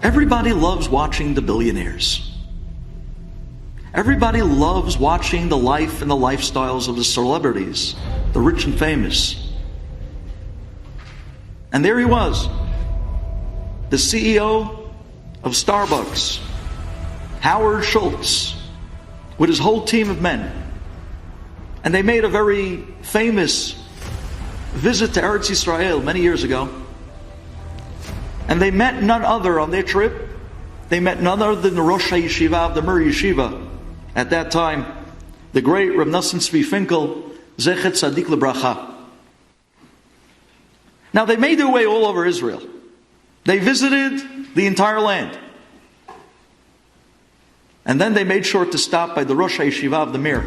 Everybody loves watching the billionaires. Everybody loves watching the life and the lifestyles of the celebrities, the rich and famous. And there he was, the CEO of Starbucks, Howard Schultz, with his whole team of men. And they made a very famous visit to Eretz Yisrael many years ago. And they met none other on their trip. They met none other than the Rosh Yeshiva of the Mir Yeshiva. At that time, the great Reb Nosson Tzvi Finkel, Zechet Tzadik Lebracha. Now they made their way all over Israel. They visited the entire land. And then they made sure to stop by the Rosh Yeshiva of the Mir.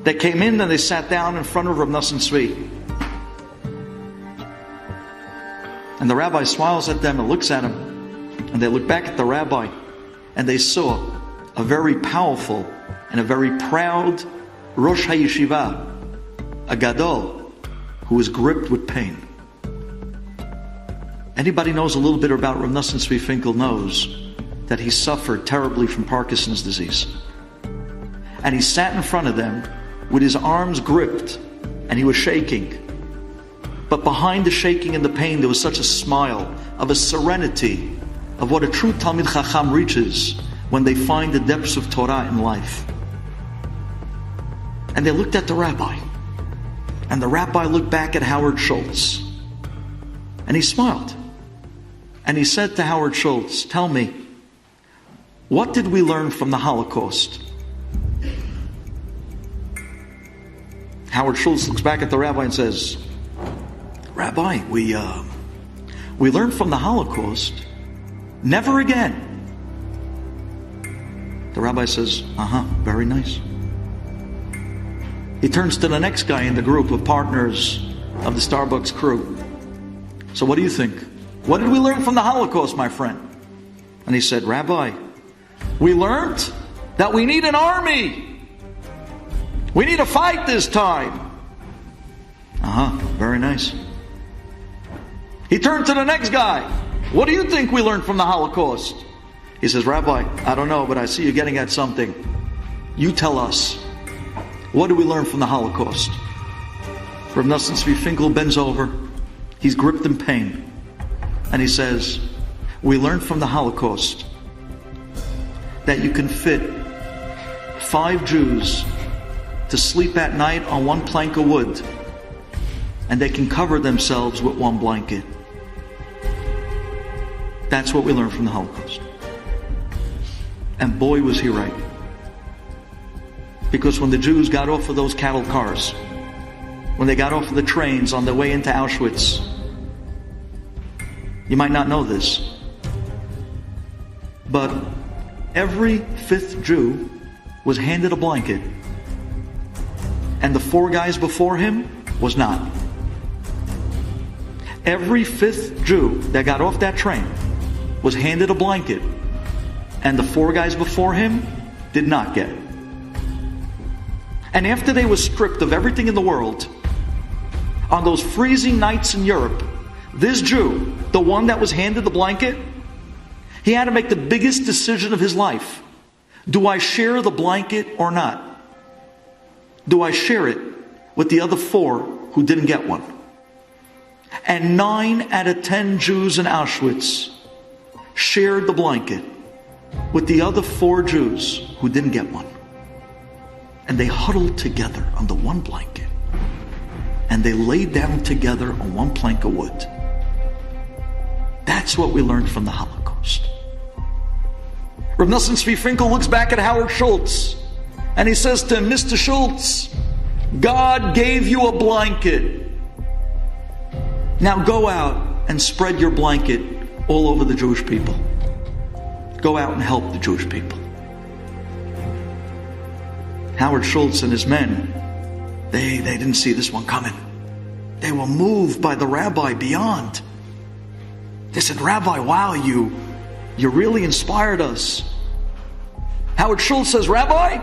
They came in and they sat down in front of Reb Nosson Tzvi. And the rabbi smiles at them and looks at them. And they look back at the rabbi. And they saw a very powerful and a very proud Rosh HaYeshiva, a Gadol, who was gripped with pain. Anybody knows a little bit about Reb Nosson Tzvi Finkel knows that he suffered terribly from Parkinson's disease. And he sat in front of them with his arms gripped, and he was shaking. But behind the shaking and the pain, there was such a smile of a serenity of what a true Talmid Chacham reaches when they find the depths of Torah in life. And they looked at the rabbi. And the rabbi looked back at Howard Schultz. And he smiled. And he said to Howard Schultz, "Tell me, what did we learn from the Holocaust?" Howard Schultz looks back at the rabbi and says, "Rabbi, we learned from the Holocaust, never again." The rabbi says, very nice. He turns to the next guy in the group of partners of the Starbucks crew. "So what do you think? What did we learn from the Holocaust, my friend?" And he said, "Rabbi, we learned that we need an army. We need to fight this time." Very nice. He turned to the next guy. "What do you think we learned from the Holocaust?" He says, "Rabbi, I don't know, but I see you getting at something. You tell us. What do we learn from the Holocaust?" Reb Nosson Tzvi Finkel bends over. He's gripped in pain. And he says, "We learned from the Holocaust that you can fit 5 Jews to sleep at night on one plank of wood, and they can cover themselves with one blanket. That's what we learned from the Holocaust." And boy, was he right. Because when the Jews got off of those cattle cars, when they got off of the trains on their way into Auschwitz, you might not know this, but every 5th Jew was handed a blanket, and the 4 guys before him was not. Every 5th Jew that got off that train was handed a blanket, and the 4 guys before him did not get it. And after they were stripped of everything in the world, on those freezing nights in Europe, this Jew, the one that was handed the blanket, he had to make the biggest decision of his life. Do I share the blanket or not? Do I share it with the other 4 who didn't get one? And 9 out of 10 Jews in Auschwitz shared the blanket with the other 4 Jews who didn't get one. And they huddled together under one blanket. And they laid down together on one plank of wood. That's what we learned from the Holocaust. Reb Nosson Tzvi Finkel looks back at Howard Schultz and he says to him, "Mr. Schultz, God gave you a blanket. Now go out and spread your blanket all over the Jewish people. Go out and help the Jewish people." Howard Schultz and his men, they didn't see this one coming. They were moved by the rabbi beyond. They said, "Rabbi, wow, you really inspired us." Howard Schultz says, "Rabbi,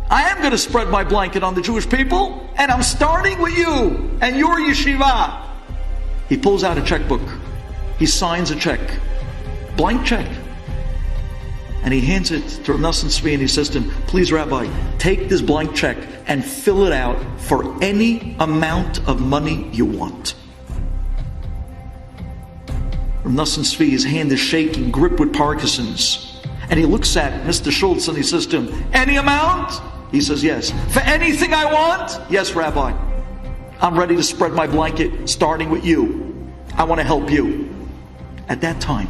I am going to spread my blanket on the Jewish people, and I'm starting with you and your yeshiva." He pulls out a checkbook He signs a check, blank check. And he hands it to Rav Nosson Tzvi and he says to him, please, Rabbi, take this blank check and fill it out for any amount of money you want. Rav Nosson Tzvi, his hand is shaking, gripped with Parkinson's. And he looks at Mr. Schultz and he says to him, any amount? He says, yes. For anything I want? Yes, Rabbi. I'm ready to spread my blanket, starting with you. I want to help you. At that time,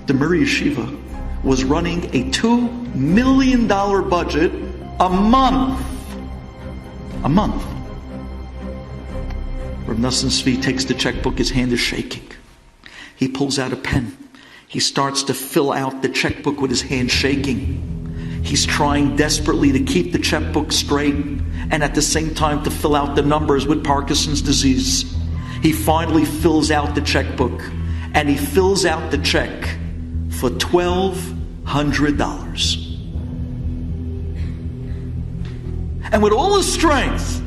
the Mir Yeshiva was running a $2 million budget a month. A month. Rav Nosson Tzvi takes the checkbook, his hand is shaking. He pulls out a pen. He starts to fill out the checkbook with his hand shaking. He's trying desperately to keep the checkbook straight and at the same time to fill out the numbers with Parkinson's disease. He finally fills out the checkbook and he fills out the check for $1,200. And with all his strength,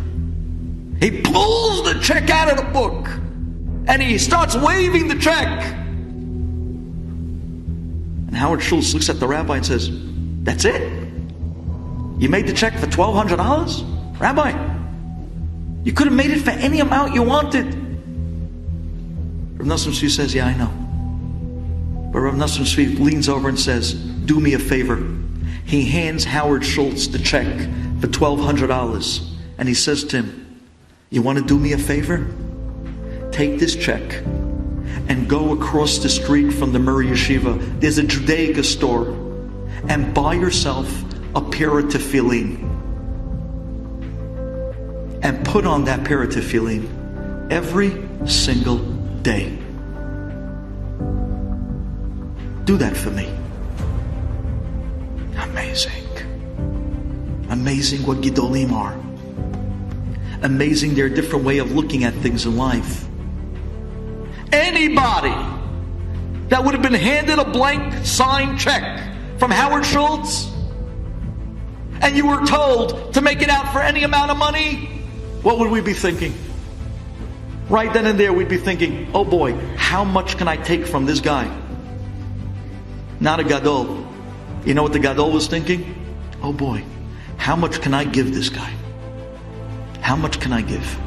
he pulls the check out of the book and he starts waving the check. And Howard Schultz looks at the rabbi and says, that's it? You made the check for $1,200? Rabbi, you could have made it for any amount you wanted. Rav Nosson Tzvi says, yeah, I know. But Rav Nosson Tzvi leans over and says, do me a favor. He hands Howard Schultz the check for $1,200. And he says to him, you want to do me a favor? Take this check and go across the street from the Mir Yeshiva. There's a Judaica store. And buy yourself a pair of tefillin. And put on that pair of tefillin every single day. Do that for me. Amazing. Amazing what Gedolim are. Amazing their different way of looking at things in life. Anybody that would have been handed a blank signed check from Howard Schultz and you were told to make it out for any amount of money, what would we be thinking? Right then and there we'd be thinking, oh boy, how much can I take from this guy? Not a gadol. You know what the gadol was thinking? Oh boy, how much can I give this guy? How much can I give?